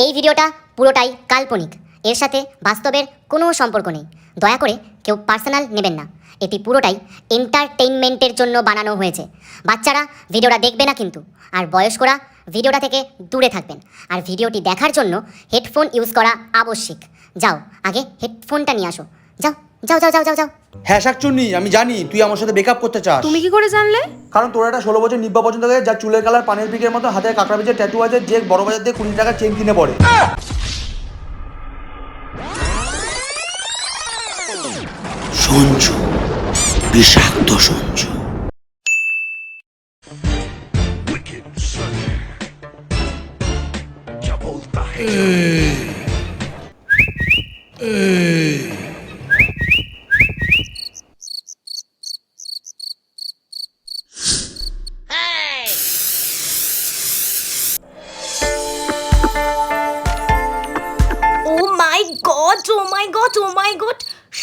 এই ভিডিওটা পুরোটাই কাল্পনিক, এর সাথে বাস্তবের কোনো সম্পর্ক নেই। দয়া করে কেউ পার্সোনাল নেবেন না। এটি পুরোটাই এন্টারটেইনমেন্টের জন্য বানানো হয়েছে। বাচ্চারা ভিডিওটা দেখবে না কিন্তু, আর বয়স্করা ভিডিওটা থেকে দূরে থাকবেন। আর ভিডিওটি দেখার জন্য হেডফোন ইউজ করা আবশ্যিক। যাও, আগে হেডফোনটা নিয়ে আসো। যাও যাও যাও যাও যাও যাও। হ্যাঁ শাকচুন্নি, আমি জানি তুই আমার সাথে ব্রেকআপ করতে চাস। তুমি কি করে জানলে? কারণ তোর একটা 16 বছর নিব্বা পছন্দ করে, যার চুলের কালার পানের পিকের মতো, হাতে কাঁকড়া বীজের ট্যাটু আছে, যে বড় বাজার দিয়ে 20 টাকার চেন কিনে পড়ে। সঞ্জু, বিষাক্ত সঞ্জু।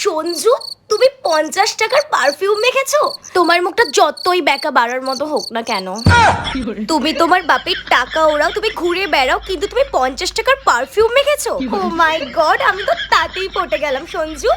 সঞ্জু, তুমি 50 টাকার পারফিউম মেখেছো? তোমার মুখটা যতই বেকা বাড়ার মতো হোক না কেন, তুমি তোমার বাপের টাকা ওরাও, তুমি ঘুরে বেড়াও, কিন্তু তুমি 50 টাকার পারফিউম মেখেছো? ও মাই গড, আমি তো তাতেই পটে গেলাম সঞ্জু।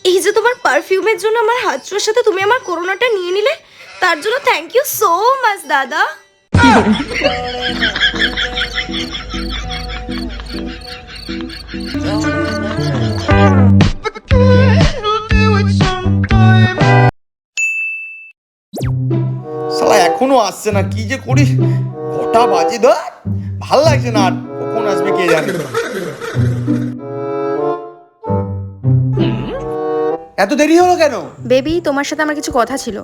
এই যে তোমার পারফিউমের জন্য আমার হাত ছোঁয়ার সাথে তুমি আমার করোনাটা নিয়ে নিলে, তার জন্য থ্যাংক ইউ সো মাচ দাদা। শালা এখনো আসছে না, কি যে করি। কটা বাজে ধর, ভাল লাগছে না। আর কখন আসবে কে জানে। এত দেরি হলো কেন? বেবি, তোমার সাথে আমার কিছু কথা ছিল।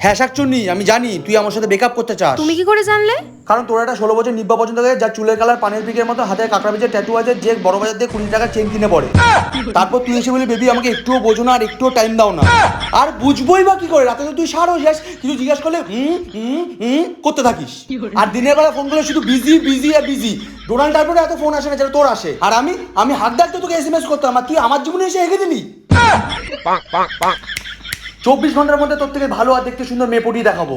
হ্যাঁ শাকচুন্নি, আমি জানি তুই আমার সাথে ব্রেকআপ করতে চাস। তুমি কি করে জানলে? কারণ তোর একটা 16 বছর নিব্বা পছন্দ করে, যার চুলের কালার পানের পিকের মতো, হাতে কাঁকড়া বীজের ট্যাটু আছে, যে বড় বাজার দিয়ে 20 টাকার চেন কিনে পড়ে। তারপর তুই এসে বলি, বেবি আমাকে একটুও বোঝো না, আর একটুও টাইম দাও না। আর বুঝবোই বা কি করে? রাতে তো তুই সার হয়ে যাস, কিছু জিজ্ঞাসা করলে করতে থাকিস। আর দিনের বেলা ফোন করলে শুধু বিজি বিজি আর বিজি। ডোনাল্ড ট্রাম্পের এত ফোন আসে না যেটা তোর আসে। আর আমি হাত ডাকতে তোকে SMS করতাম, আর তুই আমার জীবনে এসে এগিয়ে দিলি। 24 ঘন্টার মধ্যে তোর থেকে ভালো আর দেখতে সুন্দর মেয়ে পটিয়ে দেখাবো।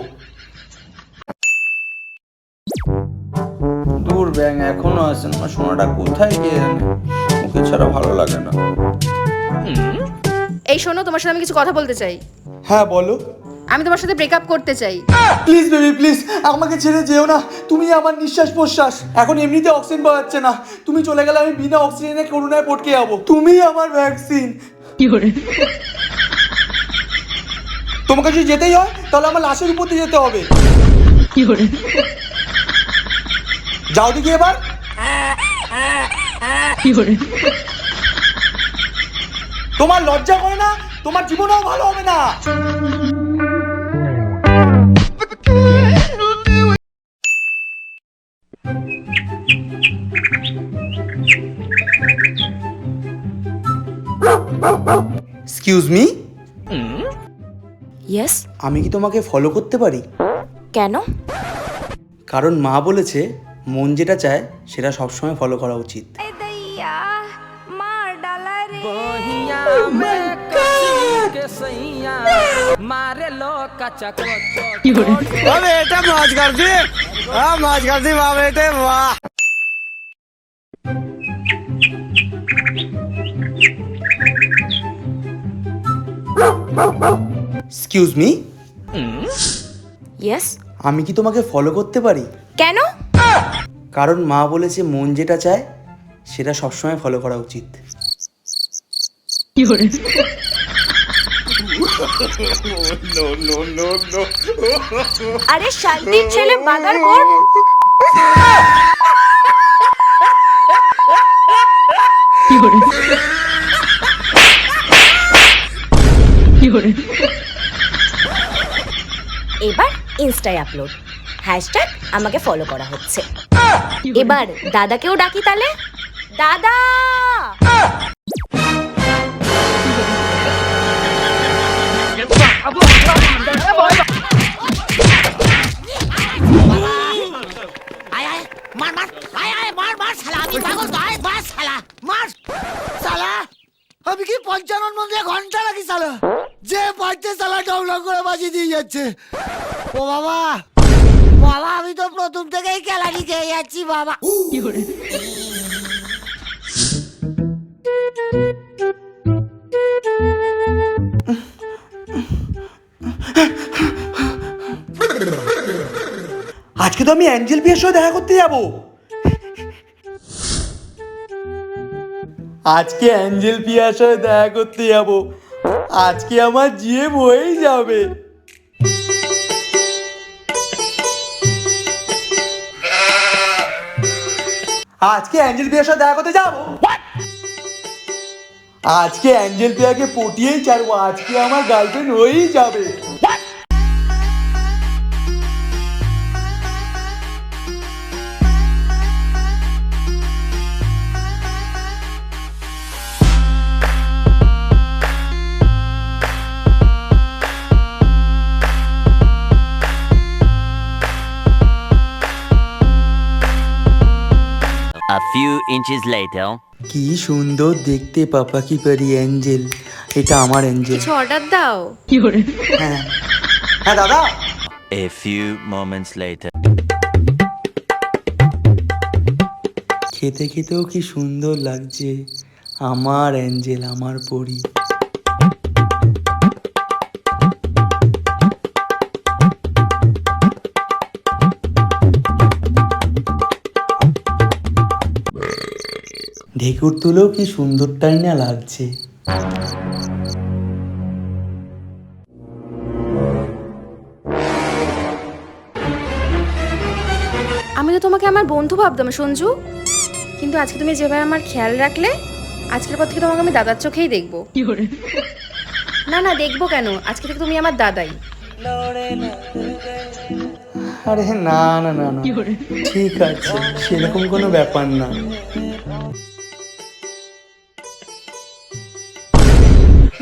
দূর ব্যাং, এখনো আসে না। সোনাটা কোথায় গিয়ে জানে, ওকে ছাড়া ভালো লাগে না। এই শোনো, তোমার সাথে আমি কিছু কথা বলতে চাই। হ্যাঁ বলো। আমি তোমার সাথে ব্রেকআপ করতে চাই। প্লিজ বেবি প্লিজ, আমাকে ছেড়ে যেও না। তুমি আমার নিঃশ্বাস প্রশ্বাস। এখন এমনিতে অক্সিজেন পাওয়া যাচ্ছে না, তুমি চলে গেলে আমি বিনা অক্সিজেনে করোনায় পটকে যাবো। তুমি আমার ভ্যাকসিন। তোমাকে যদি যেতেই হয় তাহলে আমার লাশের উপর দিয়ে যেতে হবে। যাও দেখি এবার। তোমার লজ্জা করে না? তোমার জীবনও ভালো হবে না। Excuse me. ইয়েস। আমি কি তোমাকে ফলো করতে পারি? কেন? কারণ মা বলেছে মন যেটা চায় সেটা সবসময় ফলো করা উচিত। बेटा मौज कर दी, मौज कर दी वाह बेटे वाह। Excuse me. ইয়েস। আমি কি তোমাকে ফলো করতে পারি? কেন? কারণ মা বলেছে মন যেটা চায় সেটা সবসময় ফলো করা উচিত। আরে শান্তির ছেলে বাগার কোট। এবার ইনস্টায় আপলোড, হ্যাশট্যাগ আমাকে ফলো করা হচ্ছে। এবার দাদাকেও ডাকি তাহলে। দাদা, আমি কি 55 মধ্যে ঘন্টা লাগি সালা, যে বাড়তে সালা ডাউনলোড করে বাজিয়ে দিয়ে যাচ্ছে। ও বাবা বাবা, আমি তো প্রথম থেকেই খেলাড়ি খেয়ে যাচ্ছি বাবা। আজকে তো আমি অ্যাঞ্জেল পিয়ার সাথে দেখা করতে যাব। আজকে অ্যাঞ্জেল পিয়ার সাথে দেখা করতে যাব। আজকে আমার জিএম হয়েই যাবে। আজকে অ্যাঞ্জেল পিয়ার সাথে দেখা করতে যাব। আজকে অ্যাঞ্জেল পিয়াকে পটিয়েই ছাড়বো। আজকে আমার গার্লফ্রেন্ড হয়েই যাবে। A few inches later. কি সুন্দর দেখতে পাপা কি পারি অ্যাঞ্জেল। এটা আমার অ্যাঞ্জেল। কিছু অর্ডার দাও। হ্যাঁ হ্যাঁ দাদা। A few moments later. খেতে খেতেও কি সুন্দর লাগছে আমার অ্যাঞ্জেল, আমার পরি। ঢেকুর তুলেও কি সুন্দরটাই না লাগছে। আমি তো তোমাকে আমার বন্ধু ভাবতাম সঞ্জু, কিন্তু আজকে তুমি যেভাবে আমার খেয়াল রাখলে, আজকের পর থেকে তোমাকে আমি দাদার চোখেই দেখবো। না না, দেখবো কেন, আজকে থেকে তুমি আমার দাদাই। আরে না না না না, ঠিক আছে, সেরকম কোনো ব্যাপার না।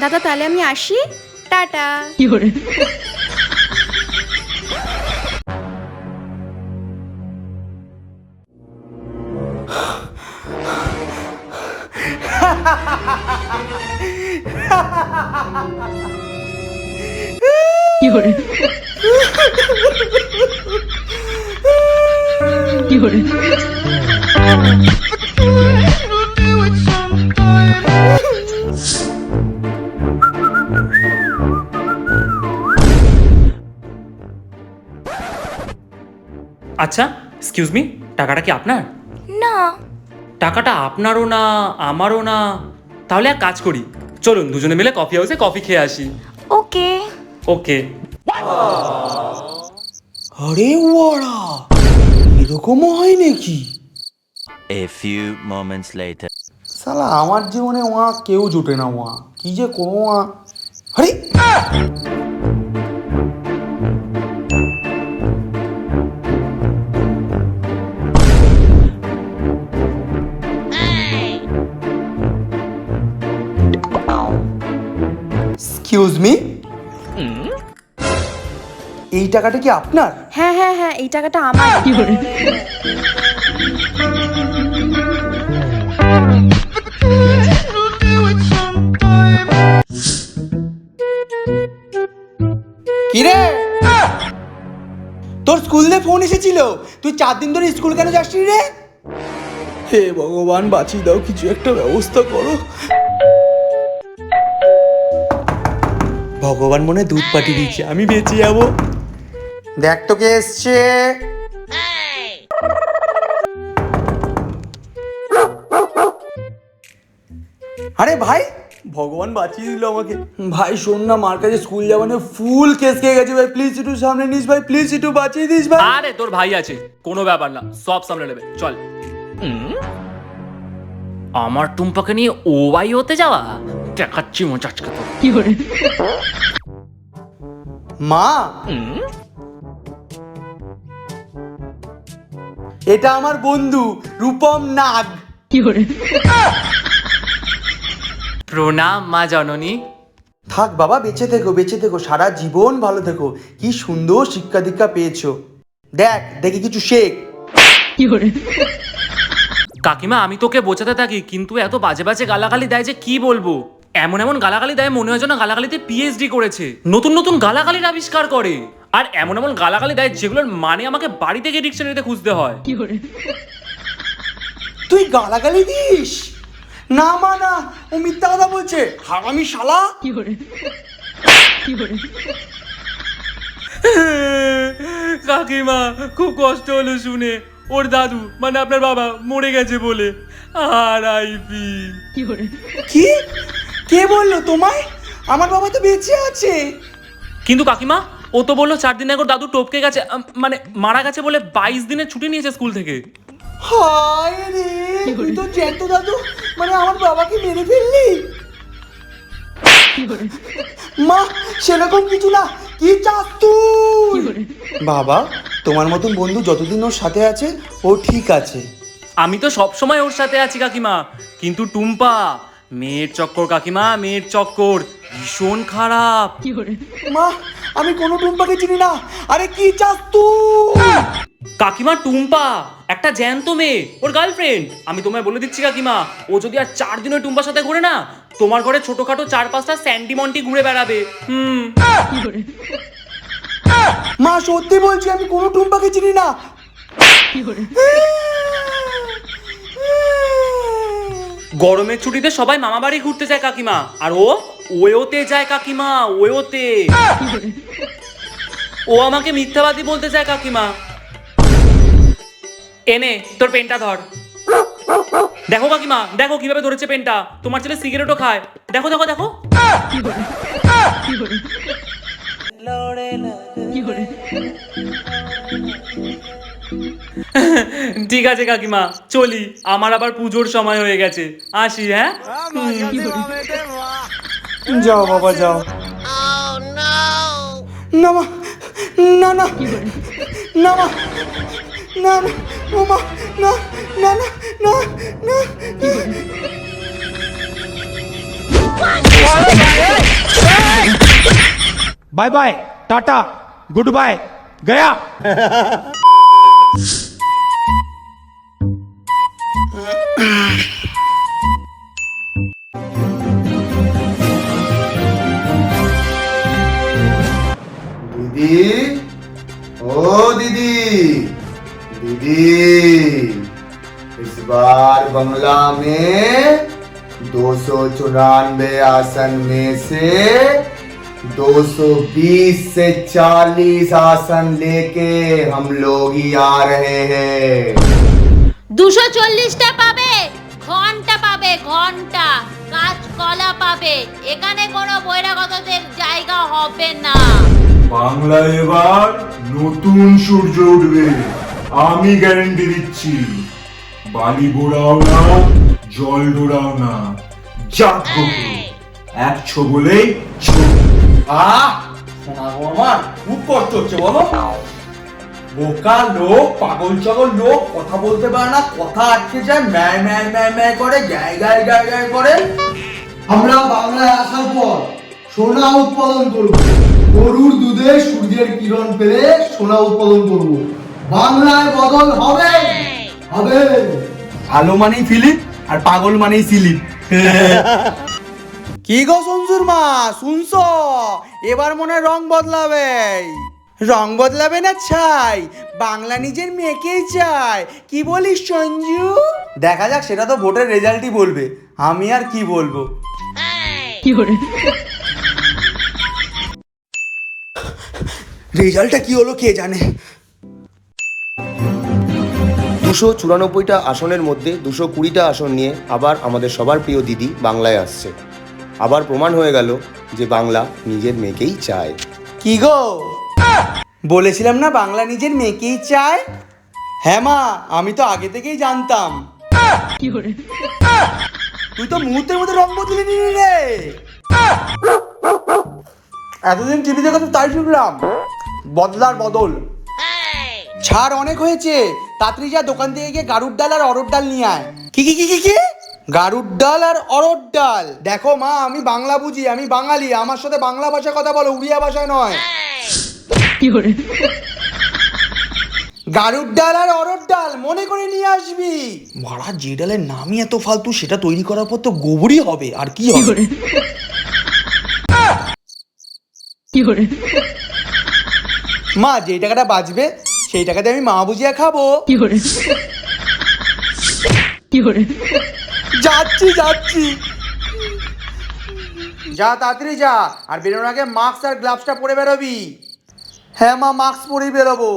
দাদা তাহলে আমি আসি, টাটা। আচ্ছা, এক্সকিউজ মি, টাকাটা কি আপনার? না, টাকাটা আপনারও না আমারও না। তাহলে এক কাজ করি, চলুন দুজনে মিলে কফি হাউসে কফি খেয়ে আসি। ওকে। ওকে। আরে ওয়াড়া, এরকমও হয় নাকি? A few moments later. শালা আমার জীবনে ওয়া কেউ জুটে না। ওয়া কি যে কোনো ওয়া। আরে এক্সকিউজ মি, এই টাকাটা কি আপনার? হ্যাঁ হ্যাঁ হ্যাঁ, এই টাকাটা আমার। কিরে, তোর স্কুল থেকে ফোন এসেছিল, তুই 4 দিন ধরে স্কুল কেন যাসনি রে? হে ভগবান, বাঁচিয়ে দাও, কিছু একটা ব্যবস্থা করো। ভগবান মনে দুধ পাঠিয়ে দিচ্ছে, আমি বেঁচে যাবো। দেখ তো কে এসছে। আরে ভাই, ভগবান বাঁচিয়ে দিল আমাকে। ভাই শোন না, মার কাছে স্কুল যাবো না, ফুল কেস খেয়ে গেছে ভাই, প্লিজ একটু সামনে নিস ভাই, প্লিজ একটু বাঁচিয়ে দিস ভাই। আরে তোর ভাই আছে, কোনো ব্যাপার না, সব সামলে নেবে, চল। আমার টুম্পাকে নিয়ে ও ভাই হতে যাওয়া, দেখাচ্ছি মজা আজকে তো। মা, এটা আমার বন্ধু রূপম নাগ। প্রণাম মা জননী। থাক বাবা, বেঁচে থেকো, বেঁচে থেকো, সারা জীবন ভালো থেকো। কি সুন্দর শিক্ষা দীক্ষা পেয়েছো, দেখ দেখি কিছু শেখ। কাকিমা আমি তোকে বোঝাতে থাকি, কিন্তু এত বাজে বাজে গালাগালি দেয় যে কি বলবো। এমন এমন গালাগালি দেয় মনে হয় যেন গালাগালিতে পিএইচডি করেছে, নতুন নতুন গালাগালির আবিষ্কার করে। আর এমন এমন গালাগালি দেয় যেগুলোর মানে আমাকে বাড়ি থেকে ডিকশনারিতে খুঁজতে হয়। তুই গালাগালি দিস? না মা না, ও মিথ্যা কথা বলছে, হারামি শালা। কাকিমা খুব কষ্ট হলো শুনে, ওর দাদু মানে আপনার বাবা মরে গেছে বলে। আরআইপি। কি? কে বললো তোমায়? আমার বাবা তো বেঁচে আছে। কিন্তু কাকিমা ও তো বললো 4 দিন আগে ওর দাদু টপকে গেছে, মানে মারা গেছে বলে 22 দিনের ছুটি নিয়েছে স্কুল থেকে। হায় রে, তুই তো জ্যান্ত দাদু, মানে আমার বাবাকে মেরে ফেললি। মা সেরকম কিছু না, কি চাস তুই? বাবা তোমার মতন বন্ধু যতদিন ওর সাথে আছে ও ঠিক আছে। আমি তো সব সময় ওর সাথে আছি কাকিমা, কিন্তু টুম্পা মেয়ের চক্কর কাকিমা, মেয়ের চক্কর ভীষণ খারাপ। মা আমি কোনো টুম্পাকে চিনি না। আরে কি চাস তুই? কাকিমা টুম্পা একটা জ্যান্ত মেয়ে, ওর গার্লফ্রেন্ড। আমি তোমায় বলে দিচ্ছি কাকিমা, ও যদি আর 4 দিন ওই টুম্পার সাথে ঘুরে না, তোমার ঘরে ছোটখাটো 4-5টা স্যান্ডি মন্টি ঘুরে বেড়াবে। মা সত্যি বলছি, আমি কোনো টুম্পাকে চিনি না। গরমের ছুটিতে সবাই মামা বাড়ি ঘুরতে যায় কাকিমা, আর ও ওয়োতে যায় কাকিমা, ওয়োতে। ও আমাকে মিথ্যাবাদী বলতে চায় কাকিমা। এনে তোর পেনটা ধর। দেখো কাকিমা, দেখো কিভাবে ধরেছে পেনটা। তোমার ছেলে সিগারেটও খায়, দেখো দেখো দেখো। ঠিক আছে কাকিমা, চলি, আমার আবার পুজোর সময় হয়ে গেছে, আসি। হ্যাঁ যাও বাবা যাও। না মা, না না না মা, না না ও মা, না না না না না। Bye bye tata goodbye गया। दीदी, ओ दीदी, दीदी, इस बार बंगला में 294 आसन में से 220 से 40 आसन लेके हम लोग ही आ रहे हैं। 240টা পাবে, ঘন্টা পাবে, ঘন্টা কাঁচকলা পাবে। এখানে কোনো বহিরাগতদের জায়গা হবে না। বাংলায় এবার নতুন সূর্য উঠবে, আমি গ্যারান্টি দিচ্ছি। বালি বোড়াও না, জল ডোরাও না, জাগ্রত একশো বলেই শোনাবো আমার খুব কষ্ট হচ্ছে বলো। বোকা লোক, পাগল ছাগল লোক, কথা বলতে পারে না, কথা আটকে যায়, ম্যায় ম্যায় ম্যায় ম্যায় করে, গায় গায় গায় গায় করে। আমরা বাংলায় আসার পর সোনা উৎপাদন করব, গরুর দুধে সূর্যের কিরণ পেলে সোনা উৎপাদন করব। বাংলায় বদল হবে, হবে। ভালো মানেই ফিলিপ আর পাগল মানেই সিলিপ। কি গো সঞ্জুর মা, শুনছো? এবার মনে হয় রং বদলাবে। রং বদলাবে না ছাই, বাংলা নিজের মেয়েকেই চায়। কি বলিস সঞ্জু? দেখা যাক, সেটা তো ভোটের রেজাল্টই বলবে, আমি আর কি বলবো। রেজাল্টটা কি হলো কে জানে। 294টা আসনের মধ্যে 220টা আসন নিয়ে আবার আমাদের সবার প্রিয় দিদি বাংলায় আসছে। আবার প্রমাণ হয়ে গেল যে বাংলা নিজের মেয়েকেই চায়। কি গো বলেছিলাম না বাংলা নিজের মেয়েকেই চায়? হ্যাঁ মা, আমি তো আগে থেকেই জানতাম। তুই তো মুহূর্তের মধ্যে রং বদলে নিলি রে। এতদিন টিভি দেখে তো তাই শুনলাম, বদলার বদল। ছাড় অনেক হয়েছে, তাড়াতাড়ি যা দোকান থেকে গিয়ে গাড়ুর ডাল আর অরড় ডাল নিয়ে আয়। কি কি কি কি কি গাড়ুর ডাল আর অরড় ডাল? দেখো মা, আমি বাংলা বুঝি, আমি বাঙালি, আমার সাথে বাংলা ভাষায় কথা বলো, উড়িয়া ভাষায় নয়। গাড়ুর ডাল আর অরড় ডাল মনে করে নিয়ে আসবি। মারা, যে ডালের নামই এত ফালতু, সেটা তৈরি করার পর তো গোবরই হবে, আর কি হবে। মা, যে টাকাটা বাঁচবে সেই টাকাতে আমি মা বুঝিয়া খাবো। যাচ্ছি যাচ্ছি, যা তাড়াতাড়ি যা, আর বেরোনোর আগে মাস্ক আর গ্লাভসটা পরে বেরোবি। হ্যাঁ মা, মাস্ক পরেই বেরোবো।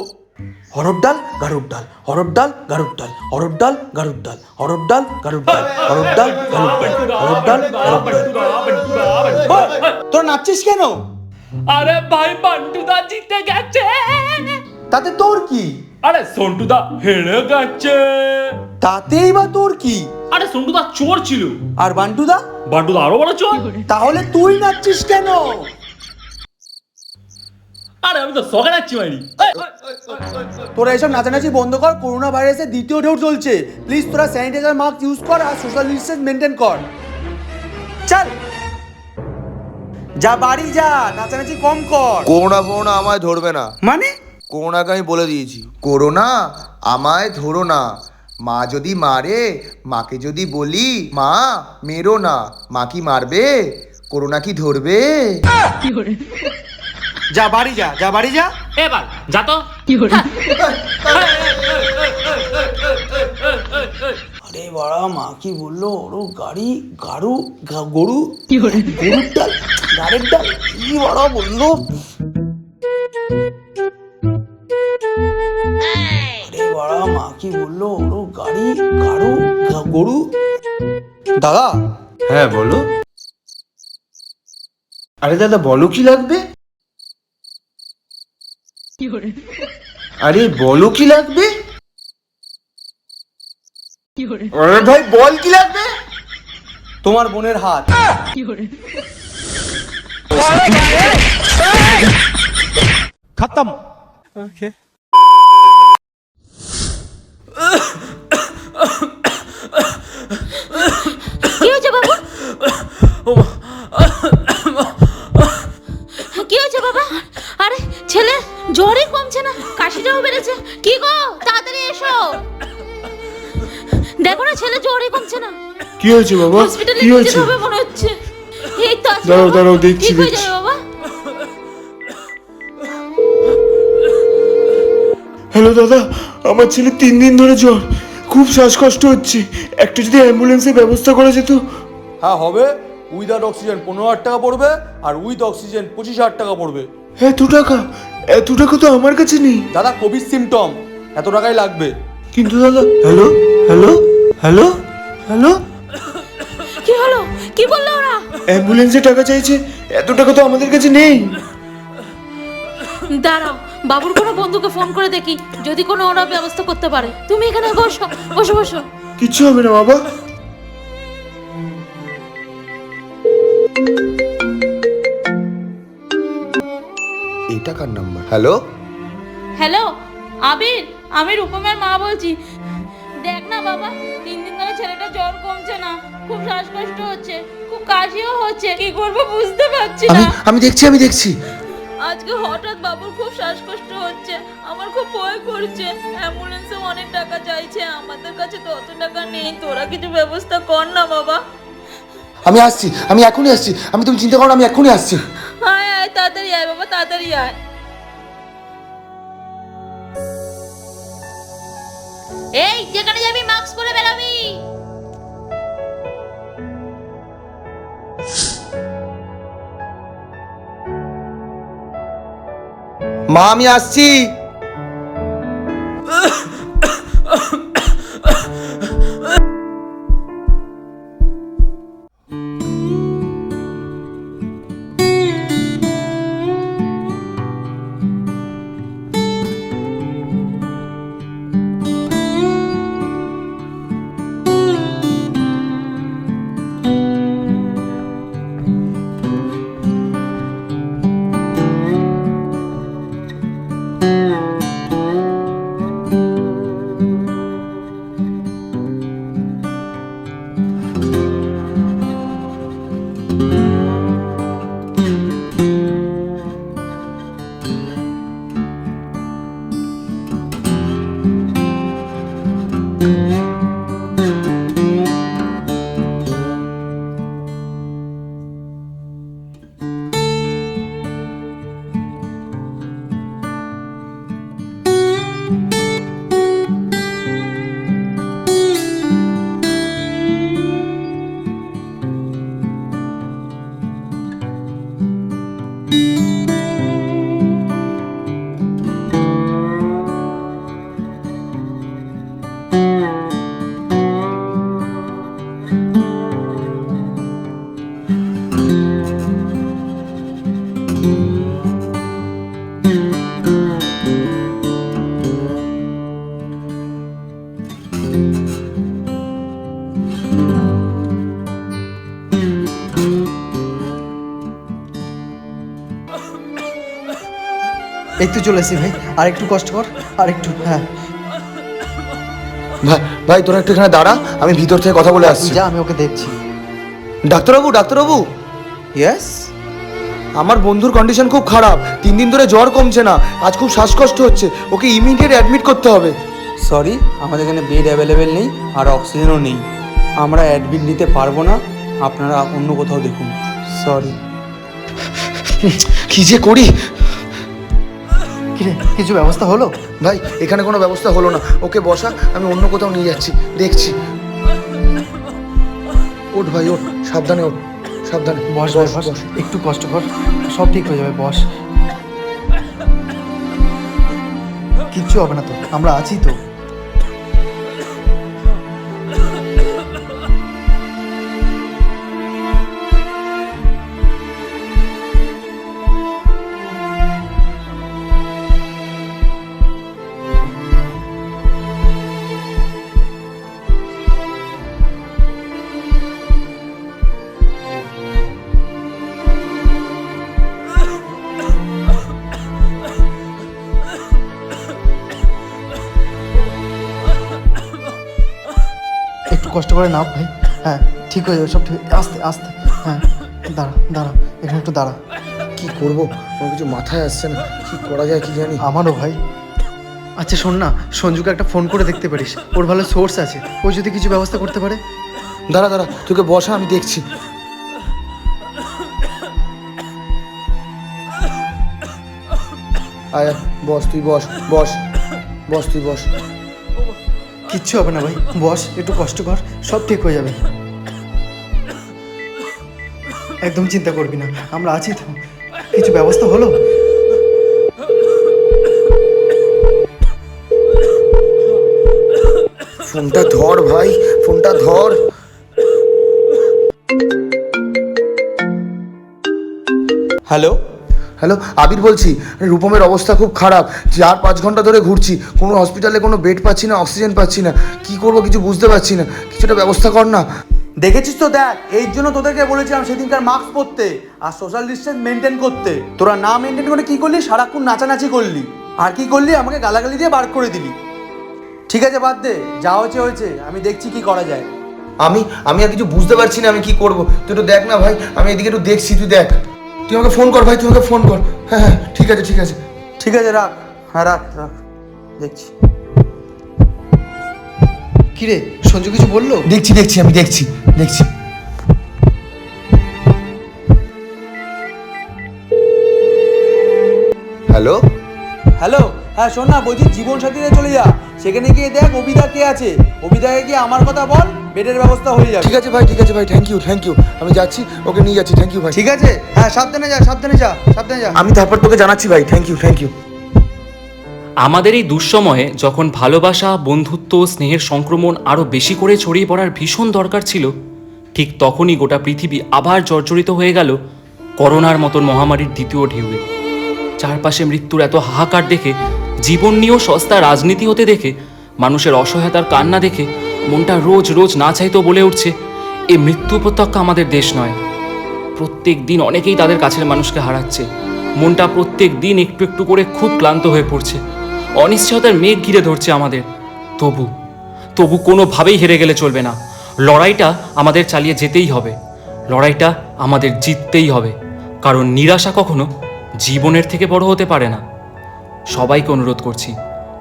অরড় ডাল গাড়ুর ডাল, অরড় ডাল গাড়ুর ডাল, অরড় ডাল গাড়ুর ডাল, অরড় ডাল গাড়ুর ডাল, অরড় ডাল গাড়ুর ডাল, অরড় ডাল গাড়ুর ডাল। তোরা নাচছিস কেন? আরে ভাই, বান্টুদা জিতে গেছে। তাতে তোর কি? আরে সন্টুদা হেরে গেছে। তাতেই বা তোর কি? আরে সন্টুদা চোর ছিল। আর বান্টুদা? বান্টুদা আরো বড় চোর। তাহলে তুই নাচছিস কেন? আরে আমি তো শখে নাচছি মাইরি। তোরা এসব নাচানাচি বন্ধ কর, করোনা ভাইরাসের দ্বিতীয় ঢেউ চলছে। প্লিজ তোরা স্যানিটাইজার মাস্ক ইউজ কর আর সোশ্যাল ডিস্টেন্স মেনটেন কর। চল যা, বাড়ি যা, নাচানাচি কম কর। করোনা আমায় ধরবে না। মানে? করোনাকে আমি বলে দিয়েছি, করোনা আমায় ধরো না। মা যদি মারে, মাকে যদি বলি মা মেরো না, মা কি মারবে? করোনা কি ধরবে? যা বাড়ি যা, যা বাড়ি যা। এবার যা তো। আরে বাড়া, মা কি বললো? ওরো গাড়ি গাড়ু গরু গরুর ডাল গাড়ির ডাল কি বাড়া বললো? আরে বাড়া, মা কি বললো? ওরো গাড়ি গাড়ু গরু। দাদা। হ্যাঁ বলো। আরে দাদা বলো, কি লাগবে? আরে বলো কি লাগবে? আরে ভাই বল কি লাগবে? তোমার বোনের হাত। खत्म। কি হয়েছে বাবু? কি হয়েছে বাবা? আরে ছেলে জ্বরই কমছে না, কাশিটাও বেড়েছে। কি গো, তাড়াতাড়ি এসো। দেখো না, ছেলে জ্বরই কমছে না। কি হয়েছে বাবা? হসপিটালে কি নিয়ে হয়েছে? যেতে হবে মনে হচ্ছে। এই তো আছে দাঁড়াও বাবা। দাঁড়াও, দেখছি ঠিক হয়ে দেখছি। যাবে বাবা। হ্যালো দাদা, আমার ছেলে 3 দিন ধরে জ্বর, খুব শ্বাসকষ্ট হচ্ছে, একটা যদি অ্যাম্বুলেন্সের ব্যবস্থা করা যেত। হ্যাঁ হবে, উইদাউট অক্সিজেন 15,000 টাকা পড়বে, আর উইথ অক্সিজেন 25,000 টাকা পড়বে। এত টাকা? এত টাকা তো আমার কাছে নেই। দাদা, কোভিড সিমটম, এত টাকাই লাগবে। কিন্তু দাদা, হ্যালো হ্যালো হ্যালো হ্যালো, কি হলো? কি বললো ওরা? অ্যাম্বুলেন্সে টাকা চাইছে, এত টাকা তো আমাদের কাছে নেই। দাঁড়াও, বাবুর কোনো বন্ধুকে ফোন করে দেখি যদি কোনো ওরা ব্যবস্থা করতে পারে। তুমি এখানে বসো বসো বসো। কিচ্ছু হবে না বাবা। এই টাকার নাম্বার। হ্যালো হ্যালো আবির, আমি রূপমের মা বলছি। দেখ না বাবা, 3 দিন ধরে ছেলেটা জ্বর কমছে না, খুব শ্বাসকষ্ট হচ্ছে, খুব কাশিও হচ্ছে, কি করব বুঝতে পারছি না। আমি দেখছি। আজকে হঠাৎ বাবুর খুব শ্বাসকষ্ট হচ্ছে, আমার খুব ভয় করছে। অ্যাম্বুলেন্সে অনেক টাকা চাইছে, আমাদের কাছে তো অত টাকা নেই। তোরা কিছু ব্যবস্থা কর না বাবা। আমি আসছি, আমি এখনই আসছি, তুমি চিন্তা করো, আমি এখনই আসছি। আয় আয়, তাড়াতাড়ি আয় বাবা, তাড়াতাড়ি আয়। এই যেখানে যাবি মাস্ক পরে বেরাবি। মা আমি আসছি। একটু চলে এসেছি ভাই, আর একটু কষ্ট কর, আর একটু। হ্যাঁ ভাই ভাই তোরা একটু এখানে দাঁড়া, আমি ভিতর থেকে কথা বলে আসছি। যা, আমি ওকে দেখছি। ডাক্তারবাবু, ডাক্তারবাবু। ইয়েস। আমার বন্ধুর কন্ডিশন খুব খারাপ, 3 দিন ধরে জ্বর কমছে না, আজ খুব শ্বাসকষ্ট হচ্ছে, ওকে ইমিডিয়েট অ্যাডমিট করতে হবে। সরি, আমাদের এখানে বেড অ্যাভেলেবেল নেই আর অক্সিজেনও নেই, আমরা অ্যাডমিট নিতে পারবো না, আপনারা অন্য কোথাও দেখুন। সরি। কি যে করি। কিরে, কিছু ব্যবস্থা হলো? ভাই এখানে কোনো ব্যবস্থা হলো না, ওকে বসা, আমি অন্য কোথাও নিয়ে যাচ্ছি, দেখছি। ওঠ ভাই ওঠ, সাবধানে ওঠ, সাবধানে। বস ভাই বস, একটু কষ্ট কর, সব ঠিক হয়ে যাবে, বস। কিচ্ছু হবে না তো, আমরা আছি তো। একটু কষ্ট করে নাও ভাই। হ্যাঁ ঠিক হয়ে যাবে, সব ঠিক, আস্তে আস্তে। হ্যাঁ দাঁড়া দাঁড়া, এখানে একটু দাঁড়া। কি করব, কোনো কিছু মাথায় আসছে না, কি করা যায় কি জানি। আমারও ভাই। আচ্ছা শোন না, সঞ্জুকে একটা ফোন করে দেখতে পারিস, ওর ভালো সোর্স আছে, ও যদি কিছু ব্যবস্থা করতে পারে। দাঁড়া দাঁড়া, তোকে বসা, আমি দেখছি। আয় বস, তুই বস, বস বস, তুই বস। কিচ্ছু হবে না ভাই, বস, একটু কষ্ট কর, সব ঠিক হয়ে যাবে। একদম চিন্তা করবি না, আমরা আছি তো। কিছু ব্যবস্থা হলো? ফোনটা ধর ভাই, ফোনটা ধর। হ্যালো হ্যালো, আবির বলছি। রূপমের অবস্থা খুব খারাপ, 4-5 ঘন্টা ধরে ঘুরছি, কোনো হসপিটালে কোনো বেড পাচ্ছি না, অক্সিজেন পাচ্ছি না, কি করব কিছু বুঝতে পারছি না, কিছুটা ব্যবস্থা কর না। দেখেছিস তো, দেখ, এই জন্য তোদেরকে বলেছিলাম সেদিনকার মাস্ক পরতে আর সোশ্যাল ডিস্টেন্স মেনটেন করতে। তোরা না মেনটেন করে কি করলি, সারাক্ষণ নাচানাচি করলি, আর কি করলি, আমাকে গালাগালি দিয়ে বার করে দিলি। ঠিক আছে বাদ দে, যা হয়েছে হয়েছে, আমি দেখছি কি করা যায়। আমি আর কিছু বুঝতে পারছি না, আমি কি করব, তুই একটু দেখ না ভাই, আমি এদিকে একটু দেখছি, তুই দেখ। তুই আমাকে ফোন কর ভাই, তুই আমাকে ফোন কর। হ্যাঁ হ্যাঁ ঠিক আছে ঠিক আছে ঠিক আছে, রাখ। হ্যাঁ রাখ রাখ, দেখছি। কিরে, সঞ্জু কিছু বললো? দেখছি দেখছি, আমি দেখছি দেখছি। হ্যালো হ্যালো, হ্যাঁ শোন না, বলছি জীবন সাথীতে চলে যা, সেখানে গিয়ে দেখ অবিদা কে আছে, অবিদাকে গিয়ে আমার কথা বল, বেডের ব্যবস্থা হয়ে যাবে। ঠিক আছে ভাই, ঠিক আছে ভাই, থ্যাংক ইউ থ্যাংক ইউ, আমি যাচ্ছি, ওকে নিয়ে যাচ্ছি, থ্যাংক ইউ ভাই। ঠিক আছে, হ্যাঁ সাবধানে যা, সাবধানে যা, সাবধানে যা। আমি তারপর তোকে জানাচ্ছি ভাই, থ্যাংক ইউ থ্যাংক ইউ। আমাদের এই দুঃসময়ে যখন ভালোবাসা, বন্ধুত্ব, স্নেহের সংক্রমণ আরও বেশি করে ছড়িয়ে পড়ার ভীষণ দরকার ছিল, ঠিক তখনই গোটা পৃথিবী আবার জর্জরিত হয়ে গেল করোনার মতন মহামারীর দ্বিতীয় ঢেউয়ে। চারপাশে মৃত্যুর এত হাহাকার দেখে, জীবন নিয়েও সস্তা রাজনীতি হতে দেখে, মানুষের অসহায়তার কান্না দেখে মনটা রোজ রোজ না চাইতেও বলে উঠছে, এ মৃত্যু উপত্যকা আমাদের দেশ নয়। প্রত্যেক দিন অনেকেই তাদের কাছের মানুষকে হারাচ্ছে, মনটা প্রত্যেক দিন একটু একটু করে খুব ক্লান্ত হয়ে পড়ছে, অনিশ্চয়তার মেঘ ঘিরে ধরছে আমাদের। তবু কোনোভাবেই হেরে গেলে চলবে না, লড়াইটা আমাদের চালিয়ে যেতেই হবে, লড়াইটা আমাদের জিততেই হবে, কারণ নিরাশা কখনো জীবনের থেকে বড় হতে পারে না। সবাইকে অনুরোধ করছি,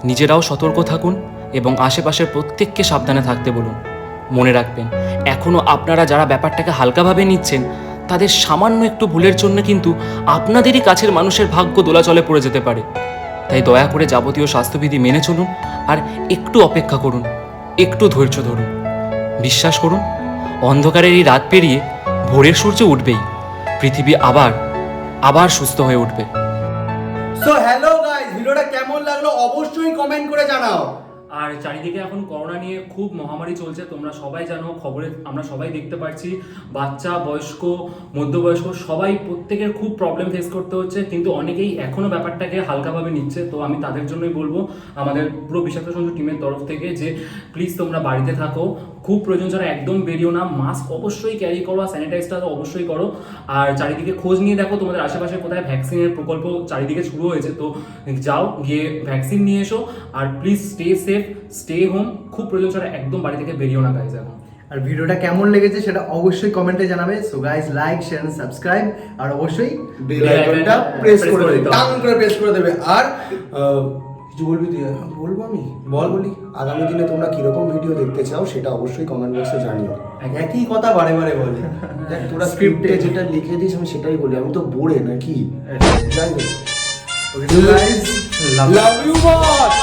নিজেরাও সতর্ক থাকুন এবং আশেপাশের প্রত্যেককে সাবধানে থাকতে বলুন। মনে রাখবেন, এখনও আপনারা যারা ব্যাপারটাকে হালকাভাবে নিচ্ছেন, তাদের সামান্য একটু ভুলের জন্য কিন্তু আপনাদেরই কাছের মানুষের ভাগ্য দোলাচলে পড়ে যেতে পারে। তাই দয়া করে যাবতীয় স্বাস্থ্যবিধি মেনে চলুন আর একটু অপেক্ষা করুন, একটু ধৈর্য ধরুন। বিশ্বাস করুন, অন্ধকারের এই রাত পেরিয়ে ভোরের সূর্য উঠবেই, পৃথিবী আবার সুস্থ হয়ে উঠবে। সো হ্যালো গাইস, ভিডিওটা কেমন লাগলো অবশ্যই কমেন্ট করে জানাও। আর চারিদিকে এখন করোনা নিয়ে খুব মহামারী চলছে, তোমরা সবাই জানো, খবরে আমরা সবাই দেখতে পাচ্ছি, বাচ্চা, বয়স্ক, মধ্যবয়স্ক সবাই প্রত্যেকের খুব প্রবলেম ফেস করতে হচ্ছে, কিন্তু অনেকেই এখনও ব্যাপারটাকে হালকাভাবে নিচ্ছে। তো আমি তাদের জন্যই বলবো আমাদের পুরো বিষাক্ত সঞ্জু টিমের তরফ থেকে যে প্লিজ তোমরা বাড়িতে থাকো, খুব প্রয়োজন ছাড়া একদম বেরিও না, মাস্ক অবশ্যই ক্যারি করো, আর স্যানিটাইজটা অবশ্যই করো, আর চারিদিকে খোঁজ নিয়ে দেখো তোমাদের আশেপাশে কোথায় ভ্যাকসিনের প্রকল্প চারিদিকে শুরু হয়েছে, তো যাও গিয়ে ভ্যাকসিন নিয়ে এসো, আর please stay safe, stay home, খুব প্রয়োজন ছাড়া একদম বাড়ি থেকে বেরিও না গাইজ এখন। আর ভিডিওটা কেমন লেগেছে সেটা অবশ্যই কমেন্টে জানাবে। So guys, like, share, subscribe, আর অবশ্যই বেল আইকনটা প্রেস করে দেবে, টান করে প্রেস করে দেবে। আর কিছু বলবি তুই? বলবো আমি, বলি। আগামী দিনে তোমরা কিরকম ভিডিও দেখতে চাও সেটা অবশ্যই কমেন্ট বক্সে জানিও। একই কথা বারে বারে বলে। দেখ তোরা স্ক্রিপ্টে যেটা লিখে দিস আমি সেটাই বলি, আমি তো বোরে নাকি। যাই হোক, লাভ ইউ বস।